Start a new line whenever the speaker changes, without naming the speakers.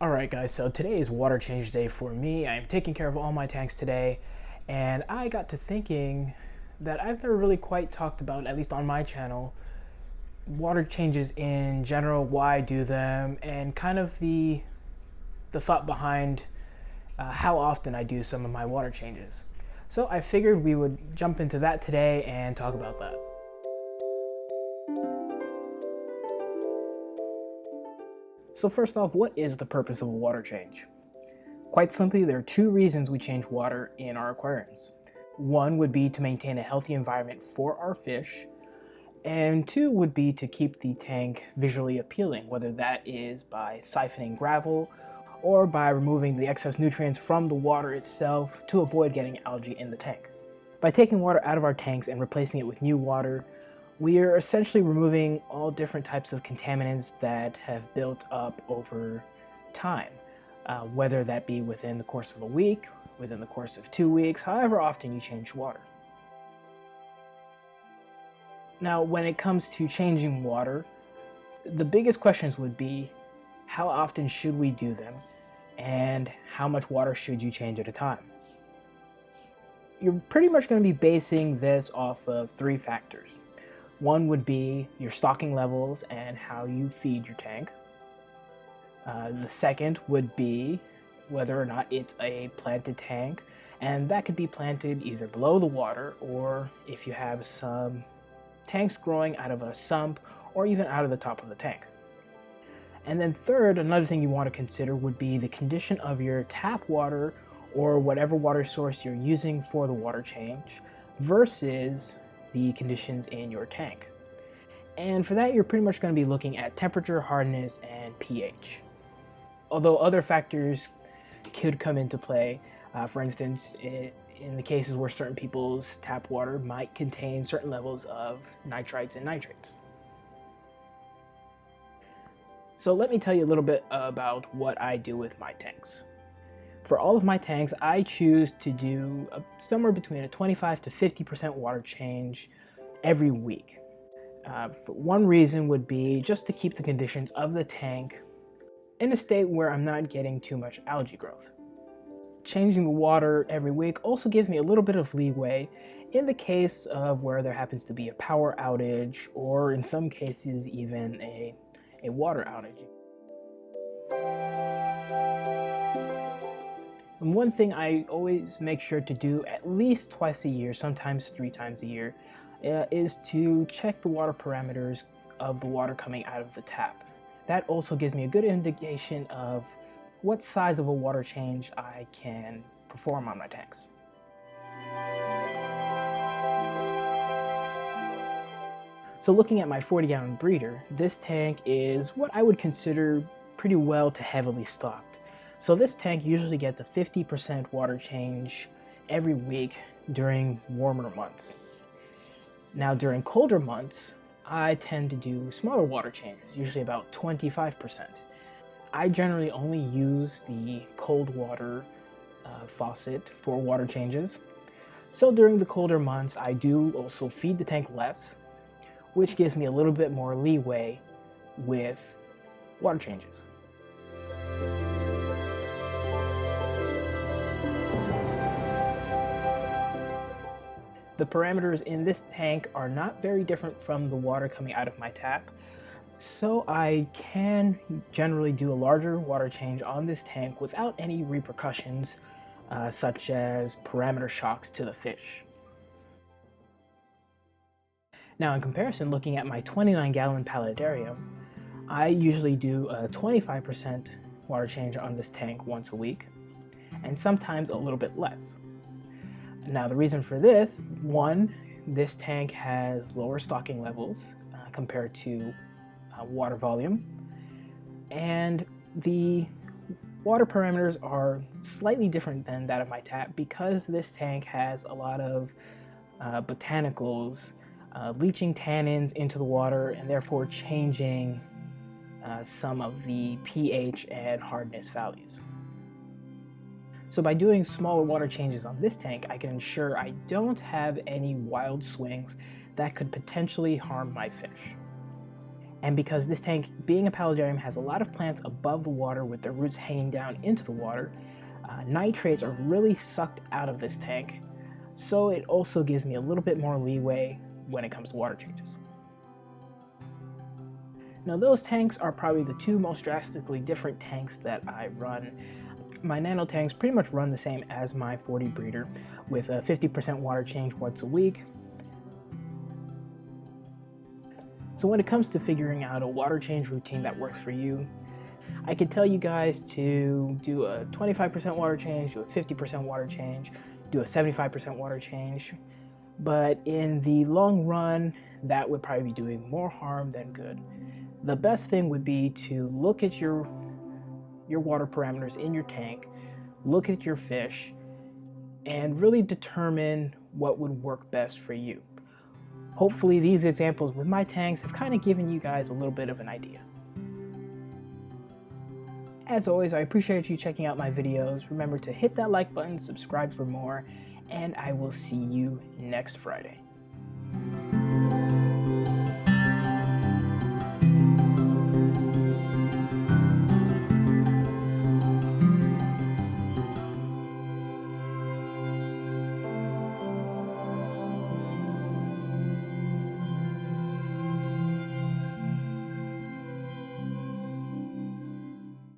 Alright guys, so today is water change day for me. I'm taking care of all my tanks today, and I got to thinking that I've never really quite talked about, at least on my channel, water changes in general, why I do them, and kind of the thought behind how often I do some of my water changes. So I figured we would jump into that today and talk about that. So first off, what is the purpose of a water change? Quite simply, there are two reasons we change water in our aquariums. One would be to maintain a healthy environment for our fish, and two would be to keep the tank visually appealing, whether that is by siphoning gravel or by removing the excess nutrients from the water itself to avoid getting algae in the tank. By taking water out of our tanks and replacing it with new water, we are essentially removing all different types of contaminants that have built up over time, whether that be within the course of a week, within the course of 2 weeks, however often you change water. Now, when it comes to changing water, the biggest questions would be, how often should we do them, and how much water should you change at a time? You're pretty much going to be basing this off of three factors. One would be your stocking levels and how you feed your tank. The second would be whether or not it's a planted tank, and that could be planted either below the water or if you have some tanks growing out of a sump or even out of the top of the tank. And then third, another thing you want to consider would be the condition of your tap water or whatever water source you're using for the water change versus the conditions in your tank. And for that, you're pretty much going to be looking at temperature, hardness, and pH. Although other factors could come into play, for instance, in the cases where certain people's tap water might contain certain levels of nitrites and nitrates. So let me tell you a little bit about what I do with my tanks. For all of my tanks, I choose to do somewhere between a 25 to 50% water change every week. One reason would be just to keep the conditions of the tank in a state where I'm not getting too much algae growth. Changing the water every week also gives me a little bit of leeway in the case of where there happens to be a power outage or in some cases even a water outage. And one thing I always make sure to do at least twice a year, sometimes 3 times a year, is to check the water parameters of the water coming out of the tap. That also gives me a good indication of what size of a water change I can perform on my tanks. So looking at my 40-gallon breeder, this tank is what I would consider pretty well to heavily stocked. So this tank usually gets a 50% water change every week during warmer months. Now during colder months, I tend to do smaller water changes, usually about 25%. I generally only use the cold water faucet for water changes. So during the colder months, I do also feed the tank less, which gives me a little bit more leeway with water changes. The parameters in this tank are not very different from the water coming out of my tap, so I can generally do a larger water change on this tank without any repercussions, such as parameter shocks to the fish. Now in comparison, looking at my 29-gallon paludarium, I usually do a 25% water change on this tank once a week, and sometimes a little bit less. Now the reason for this, one, this tank has lower stocking levels compared to water volume, and the water parameters are slightly different than that of my tap because this tank has a lot of botanicals leaching tannins into the water and therefore changing some of the pH and hardness values. So by doing smaller water changes on this tank, I can ensure I don't have any wild swings that could potentially harm my fish. And because this tank, being a paludarium, has a lot of plants above the water with their roots hanging down into the water, nitrates are really sucked out of this tank. So it also gives me a little bit more leeway when it comes to water changes. Now those tanks are probably the two most drastically different tanks that I run. My nano tanks pretty much run the same as my 40 breeder, with a 50% water change once a week. So when it comes to figuring out a water change routine that works for you, I could tell you guys to do a 25% water change, do a 50% water change, do a 75% water change. But in the long run, that would probably be doing more harm than good. The best thing would be to look at your water parameters in your tank, look at your fish, and really determine what would work best for you. Hopefully these examples with my tanks have kind of given you guys a little bit of an idea. As always, I appreciate you checking out my videos. Remember to hit that like button, subscribe for more, and I will see you next Friday.